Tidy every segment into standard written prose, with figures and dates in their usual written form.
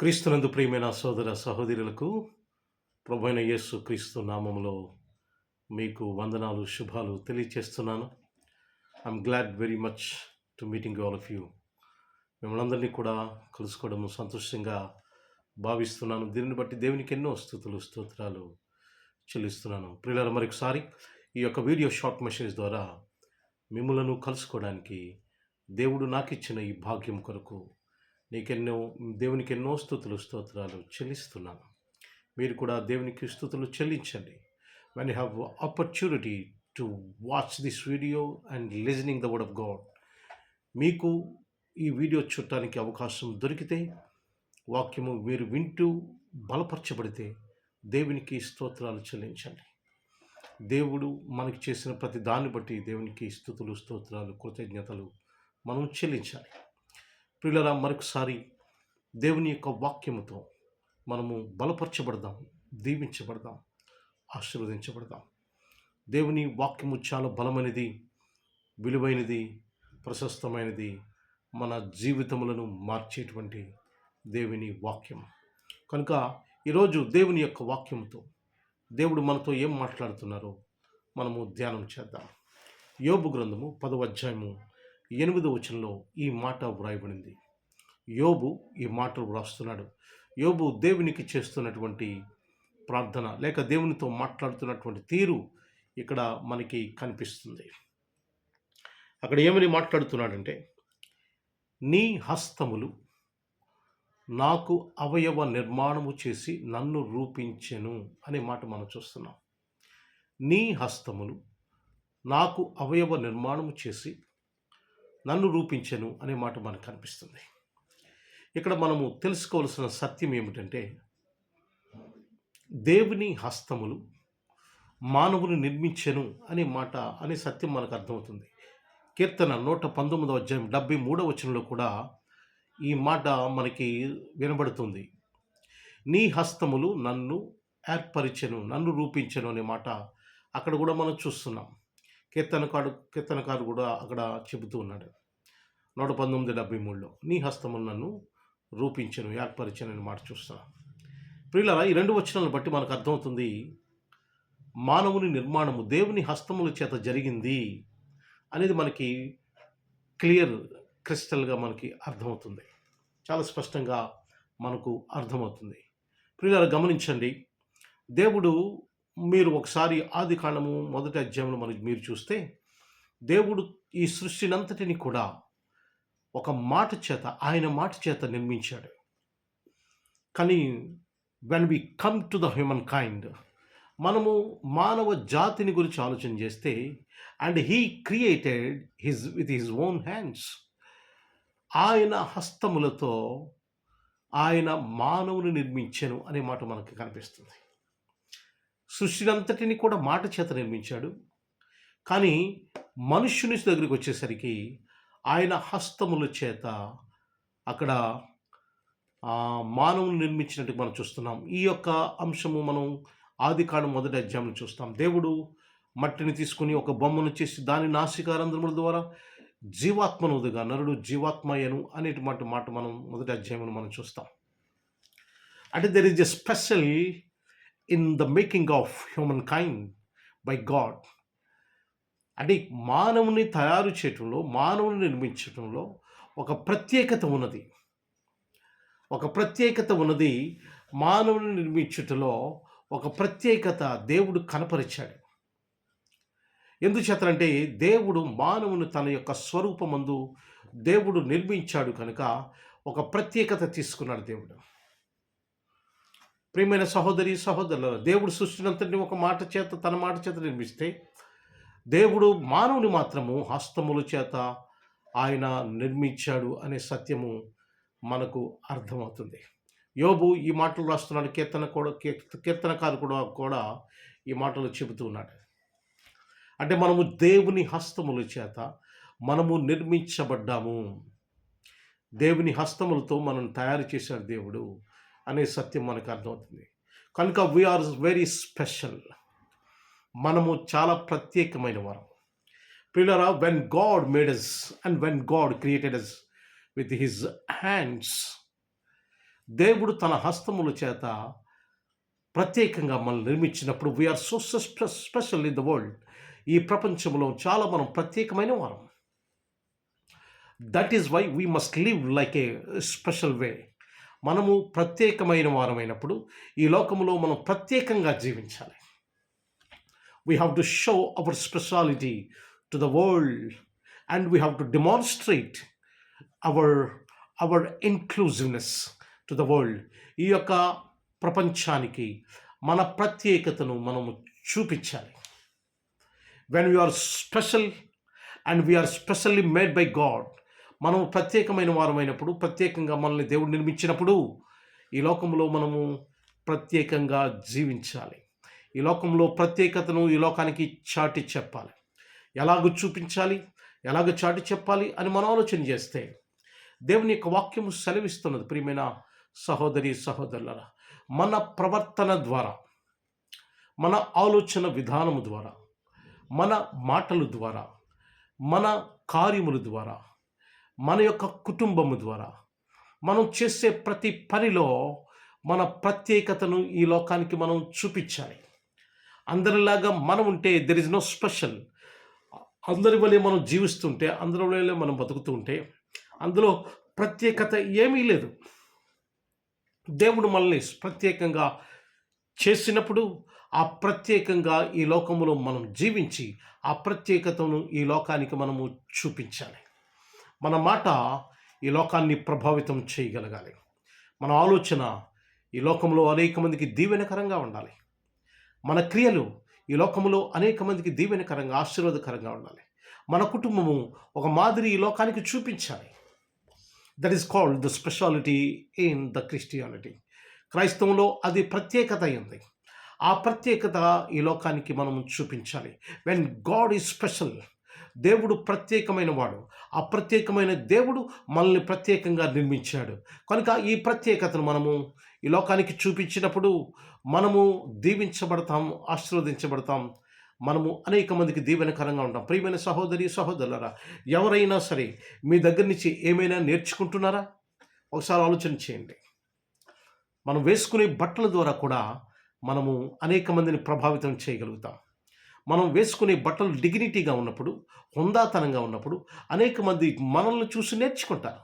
క్రీస్తునందు ప్రియమైన సోదర సహోదరులకు ప్రభువైన యేసు క్రీస్తు నామములో మీకు వందనాలు శుభాలు తెలియచేస్తున్నాను. I'm glad very much to meeting all of you. మిమ్మల్ని అందరినీ కూడా కలుసుకోవడం సంతోషంగా భావిస్తున్నాను. దీనిని బట్టి దేవునికి ఎన్నో స్తోత్రాలు చెల్లిస్తున్నాను. ప్రియులారా, మరొకసారి ఈ యొక్క వీడియో షార్ట్ మెసేజ్ ద్వారా మిమ్మలను కలుసుకోవడానికి దేవుడు నాకు ఇచ్చిన ఈ భాగ్యం కొరకు దేవునికి ఎన్నో స్తోత్రాలు చెల్లిస్తున్నాను. మీరు కూడా దేవునికి స్తుతులు చెల్లించండి. when you have opportunity to watch this video and listening the word of God, మీకు ఈ వీడియో చూడటానికి అవకాశం దొరికితే, వాక్యము మీరు వింటూ బలపరచబడితే దేవునికి స్తోత్రాలు చెల్లించండి. దేవుడు మనకి చేసిన ప్రతి దాన్ని బట్టి దేవునికి స్తోత్రాలు కృతజ్ఞతలు మనం చెల్లించాలి. ప్రియులారా, మరొకసారి దేవుని యొక్క వాక్యముతో మనము బలపరచబడదాం, దీవించబడదాం, ఆశీర్వదించబడదాం. దేవుని వాక్యము చాలా బలమైనది, విలువైనది, ప్రశస్తమైనది, మన జీవితములను మార్చేటువంటి దేవుని వాక్యం. కనుక ఈరోజు దేవుని యొక్క వాక్యముతో దేవుడు మనతో ఏం మాట్లాడుతున్నారో మనము ధ్యానం చేద్దాం. యోబు గ్రంథము 10వ అధ్యాయము 8వ వచనంలో ఈ మాట వ్రాయబడింది. యోబు ఈ మాటలు వ్రాస్తున్నాడు. యోబు దేవునికి చేస్తున్నటువంటి ప్రార్థన లేక దేవునితో మాట్లాడుతున్నటువంటి తీరు ఇక్కడ మనకి కనిపిస్తుంది. అక్కడ ఏమని మాట్లాడుతున్నాడంటే, నీ హస్తములు నాకు అవయవ నిర్మాణము చేసి నన్ను రూపించెను అనే మాట మనం చూస్తున్నాం. నీ హస్తములు నాకు అవయవ నిర్మాణము చేసి నన్ను రూపించెను అనే మాట మనకు కనిపిస్తుంది. ఇక్కడ మనము తెలుసుకోవాల్సిన సత్యం ఏమిటంటే, దేవుని హస్తములు మానవుని నిర్మించెను అనే మాట అనే సత్యం మనకు అర్థమవుతుంది. కీర్తన 119వ అధ్యాయం 73వ వచనంలో కూడా ఈ మాట మనకి వినబడుతుంది. నీ హస్తములు నన్ను ఏర్పరిచెను, నన్ను రూపించెను అనే మాట అక్కడ కూడా మనం చూస్తున్నాం. కీర్తనకారు కూడా అక్కడ చెబుతూ ఉన్నాడు. 119:73లో నీ హస్తములు నన్ను రూపించెను, ఏర్పరిచెను అనే మాట చూస్తున్నాం. ప్రియులారా, ఈ రెండు వచనాలను బట్టి మనకు అర్థమవుతుంది, మానవుని నిర్మాణము దేవుని హస్తముల చేత జరిగింది అనేది మనకి క్రిస్టల్గా మనకి అర్థమవుతుంది. చాలా స్పష్టంగా మనకు అర్థమవుతుంది. ప్రియులారా, గమనించండి, దేవుడు మీరు ఒకసారి ఆదికాండము 1వ అధ్యాయంలో మీరు చూస్తే, దేవుడు ఈ సృష్టినంతటిని కూడా ఒక మాట చేత, ఆయన మాట చేత నిర్మించాడు. కానీ when we come to the human kind, మనము మానవ జాతిని గురించి ఆలోచన చేస్తే, and he created with his own hands, ఆయన హస్తములతో ఆయన మానవుని నిర్మించెను అనే మాట మనకు కనిపిస్తుంది. సృష్టినంతటిని కూడా మాట చేత నిర్మించాడు. కానీ మనుష్యుని దగ్గరికి వచ్చేసరికి ఆయన హస్తముల చేత అక్కడ మానవుని నిర్మించినట్టు మనం చూస్తున్నాం. ఈ యొక్క అంశము మనం ఆదికాండం 1వ అధ్యాయంలో చూస్తాం. దేవుడు మట్టిని తీసుకుని ఒక బొమ్మను చేసి దాని నాసికారంధ్రముల ద్వారా జీవాత్మను ఉదగా నరుడు జీవాత్మయను అనేటువంటి మాట మనం 1వ అధ్యాయంలో మనం చూస్తాం. అంటే there is a special in the making of human kind by God. అంటే మానవుని తయారు చేయటంలో, మానవుని నిర్మించటంలో ఒక ప్రత్యేకత ఉన్నది. మానవుని నిర్మించటంలో ఒక ప్రత్యేకత దేవుడు కనపరిచాడు. ఎందుచేతనంటే, దేవుడు మానవుని తన యొక్క స్వరూపమందు దేవుడు నిర్మించాడు కనుక ఒక ప్రత్యేకత తీసుకున్నాడు దేవుడు. ప్రియమైన సహోదరి సహోదరులారా, దేవుడు సృష్టినంతటిని ఒక మాట చేత, తన మాట చేత నిర్మిస్తే, దేవుడు మానవుని మాత్రము హస్తముల చేత ఆయన నిర్మించాడు అనే సత్యము మనకు అర్థమవుతుంది. యోబు ఈ మాటలు రాస్తున్నాడు. కీర్తనకారు కూడా ఈ మాటలు చెబుతూ ఉన్నాడు. అంటే మనము దేవుని హస్తముల చేత మనము నిర్మించబడ్డాము. దేవుని హస్తములతో మనం తయారు చేశాడు దేవుడు అనే సత్యం మనకు అర్థమవుతుంది. కనుక వీఆర్ వెరీ స్పెషల్. మనము చాలా ప్రత్యేకమైన వారం. ప్రియులారా, when God made us and when God created us with his hands, దేవుడు తన హస్తముల చేత ప్రత్యేకంగా మనల్ని నిర్మించినప్పుడు we are so special in the world. ఈ ప్రపంచంలో చాలా మనం ప్రత్యేకమైన వారం. That is why we must live like a special way. మనము ప్రత్యేకమైన వారమైనప్పుడు ఈ లోకంలో మనం ప్రత్యేకంగా జీవించాలి. We have to show our speciality to the world and we have to demonstrate our inclusiveness to the world. ఈ యొక్క ప్రపంచానికి మన ప్రత్యేకతను మనము చూపించాలి. When we are special and we are specially made by God, మనము ప్రత్యేకమైన వారమైనప్పుడు, ప్రత్యేకంగా మనల్ని దేవుడు నిర్మించినప్పుడు ఈ లోకంలో మనము ప్రత్యేకంగా జీవించాలి. ఈ లోకంలో ప్రత్యేకతను ఈ లోకానికి చాటి చెప్పాలి. ఎలాగ చూపించాలి, ఎలాగ చాటి చెప్పాలి అని మనం ఆలోచన చేస్తే దేవుని యొక్క వాక్యము సెలవిస్తున్నది. ప్రియమైన సహోదరి సహోదరులారా, మన ప్రవర్తన ద్వారా, మన ఆలోచన విధానము ద్వారా, మన మాటల ద్వారా, మన కార్యముల ద్వారా, మన యొక్క కుటుంబము ద్వారా, మనం చేసే ప్రతి పనిలో మన ప్రత్యేకతను ఈ లోకానికి మనం చూపించాలి. అందరిలాగా మనం ఉంటే దెర్ ఇస్ నో స్పెషల్. అందరి వల్లే మనం జీవిస్తుంటే, అందరి వల్లే మనం బతుకుతూ ఉంటే అందులో ప్రత్యేకత ఏమీ లేదు. దేవుడు మనల్ని ప్రత్యేకంగా చేసినప్పుడు ఆ ప్రత్యేకంగా ఈ లోకములో మనం జీవించి ఆ ప్రత్యేకతను ఈ లోకానికి మనము చూపించాలి. మన మాట ఈ లోకాన్ని ప్రభావితం చేయగలగాలి. మన ఆలోచన ఈ లోకంలో అనేక మందికి దీవెనకరంగా ఉండాలి. మన క్రియలు ఈ లోకంలో అనేక మందికి దీవెనకరంగా, ఆశీర్వాదకరంగా ఉండాలి. మన కుటుంబము ఒక మాదిరి ఈ లోకానికి చూపించాలి. That is called the speciality in the Christianity. క్రైస్తవంలో అది ప్రత్యేకత అయింది. ఆ ప్రత్యేకత ఈ లోకానికి మనం చూపించాలి. వెన్ గాడ్ ఈజ్ స్పెషల్, దేవుడు ప్రత్యేకమైన వాడు. ఆ ప్రత్యేకమైన దేవుడు మనల్ని ప్రత్యేకంగా నిర్మించాడు. కనుక ఈ ప్రత్యేకతను మనము ఈ లోకానికి చూపించినప్పుడు మనము దీవించబడతాం, ఆశీర్వదించబడతాం. మనము అనేక మందికి దీవెనకరంగా ఉంటాం. ప్రియమైన సహోదరి సహోదరులారా, ఎవరైనా సరే మీ దగ్గర నుంచి ఏమైనా నేర్చుకుంటున్నారా? ఒకసారి ఆలోచన చేయండి. మనం వేసుకునే బట్టల ద్వారా కూడా మనము అనేక మందిని ప్రభావితం చేయగలుగుతాం. మనం వేసుకునే బట్టలు డిగ్నిటీగా ఉన్నప్పుడు, హుందాతనంగా ఉన్నప్పుడు అనేక మంది మనల్ని చూసి నేర్చుకుంటారు.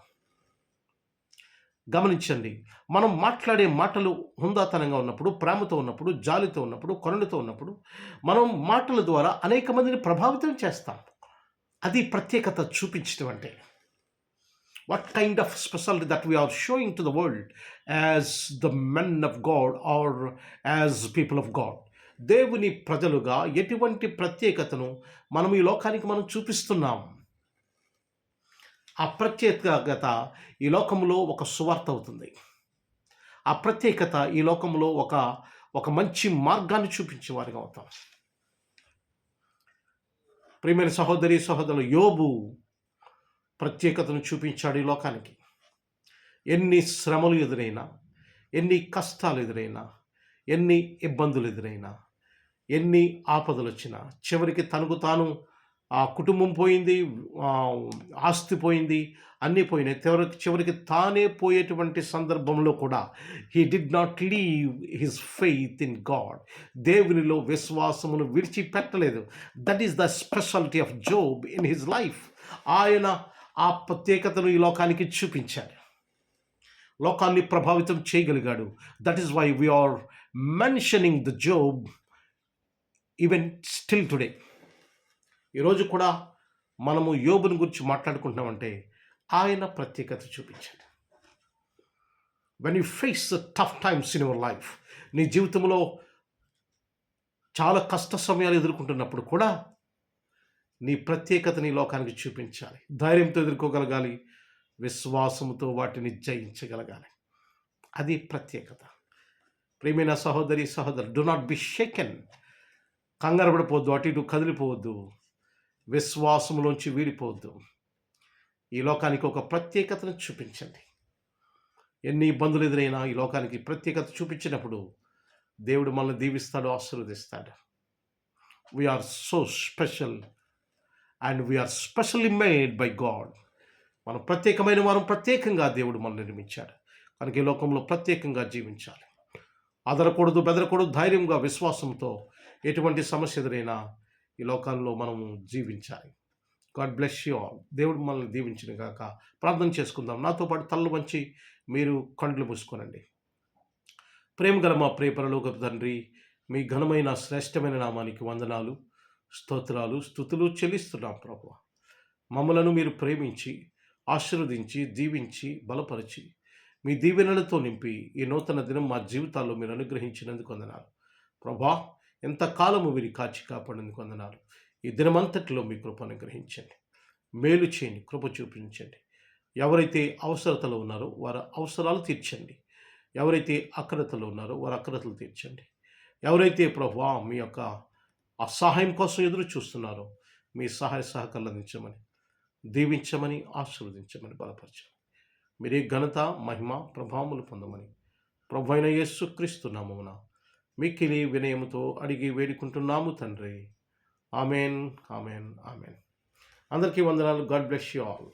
గమనించండి, మనం మాట్లాడే మాటలు హుందాతనంగా ఉన్నప్పుడు, ప్రేమతో ఉన్నప్పుడు, జాలితో ఉన్నప్పుడు, కరుణతో ఉన్నప్పుడు మనం మాటల ద్వారా అనేక మందిని ప్రభావితం చేస్తాం. అది ప్రత్యేకత చూపించడం అంటే. What kind of specialty that we are showing to the world as the men of God or as people of God. దేవుని ప్రజలుగా ఎటువంటి ప్రత్యేకతను మనం ఈ లోకానికి మనం చూపిస్తున్నాం. ఆ ప్రత్యేకత ఈ లోకంలో ఒక సువార్త అవుతుంది. ఆ ప్రత్యేకత ఈ లోకంలో ఒక మంచి మార్గాన్ని చూపించే వారిగా అవుతాం. ప్రియమైన సహోదరి సహోదరులు, యోబు ప్రత్యేకతను చూపించాడు ఈ లోకానికి. ఎన్ని శ్రమలు ఎదురైనా, ఎన్ని కష్టాలు ఎదురైనా, ఎన్ని ఇబ్బందులు ఎదురైనా, ఎన్ని ఆపదలు వచ్చినా, చివరికి తనకు తాను ఆ కుటుంబం పోయింది, ఆస్తి పోయింది, అన్నీ పోయినాయి. చివరికి తానే పోయేటువంటి సందర్భంలో కూడా he did not leave his faith in God. దేవునిలో విశ్వాసమును విడిచిపెట్టలేదు. That is the speciality of Job in his life. ఆయన ఆ ప్రత్యేకతను ఈ లోకానికి చూపించాడు, లోకాన్ని ప్రభావితం చేయగలిగాడు. That is why we are mentioning the Job even still today. ఈరోజు కూడా మనము యోబుని గురించి మాట్లాడుకుంటున్నామంటే ఆయన ప్రత్యేకత చూపించాడు. When you face tough times in your life, నీ జీవితంలో చాలా కష్ట సమయాలు ఎదుర్కొంటున్నప్పుడు కూడా నీ ప్రత్యేకతని లోకానికి చూపించాలి. ధైర్యంతో ఎదుర్కోగలగాలి, విశ్వాసంతో వాటిని జయించగలగాలి. అది ప్రత్యేకత. ప్రియమైన సహోదరి సహోదరు, డు నాట్ బి షేకెన్. కంగారు పడిపోవద్దు, అటు ఇటు కదిలిపోవద్దు, విశ్వాసంలోంచి వీడిపోవద్దు. ఈ లోకానికి ఒక ప్రత్యేకతను చూపించండి. ఎన్ని ఇబ్బందులు ఎదురైనా ఈ లోకానికి ప్రత్యేకత చూపించినప్పుడు దేవుడు మనల్ని దీవిస్తాడు, ఆశీర్వదిస్తాడు. We are so special and we are specially made by God. మనం ప్రత్యేకమైన వారం, ప్రత్యేకంగా దేవుడు మనల్ని నిర్మించాడు. కనుక ఈ లోకంలో ప్రత్యేకంగా జీవించాలి. అదరకూడదు, బెదరకూడదు, ధైర్యంగా విశ్వాసంతో ఎటువంటి సమస్య ఎదురైనా ఈ లోకాల్లో మనము జీవించాలి. God bless you all. దేవుడు మనల్ని దీవించిన గాక. ప్రార్థన చేసుకుందాం. నాతో పాటు తలలు వంచి మీరు కండ్లు మూసుకోనండి. ప్రేమ గల మా ప్రియ పరలోకపు తండ్రి, మీ ఘనమైన శ్రేష్టమైన నామానికి వందనాలు, స్తోత్రాలు, స్తుతులు చెల్లిస్తున్నాం ప్రభువా. మమ్మలను మీరు ప్రేమించి, ఆశీర్వదించి, దీవించి, బలపరిచి, మీ దీవెనలతో నింపి ఈ నూతన దినం మా జీవితాల్లో మీరు అనుగ్రహించినందుకు వందనాలు ప్రభా. ఎంతకాలము వీరి కాచి కాపాడినందుకు వందనాలు. ఈ దినమంతటిలో మీ కృప అనుగ్రహించండి, మేలు చేయండి, కృప చూపించండి. ఎవరైతే అవసరతలో ఉన్నారో వారి అవసరాలు తీర్చండి. ఎవరైతే అక్రతలో ఉన్నారో వారి అక్రతలు తీర్చండి. ఎవరైతే ప్రభువా మీ యొక్క ఆ సహాయం కోసం ఎదురు చూస్తున్నారో మీ సహాయ సహకారాలు అందించమని, దీవించమని, ఆశీర్వదించమని, బలపరచమని, మీరే ఘనత, మహిమ, ప్రభావములు పొందమని ప్రభు అయిన యేసుక్రీస్తు నామమున మిక్కిలి వినయముతో అడిగి వేడుకుంటున్నాము తండ్రి. Amen, amen, amen. అందరికీ వందనాలు. God bless you all.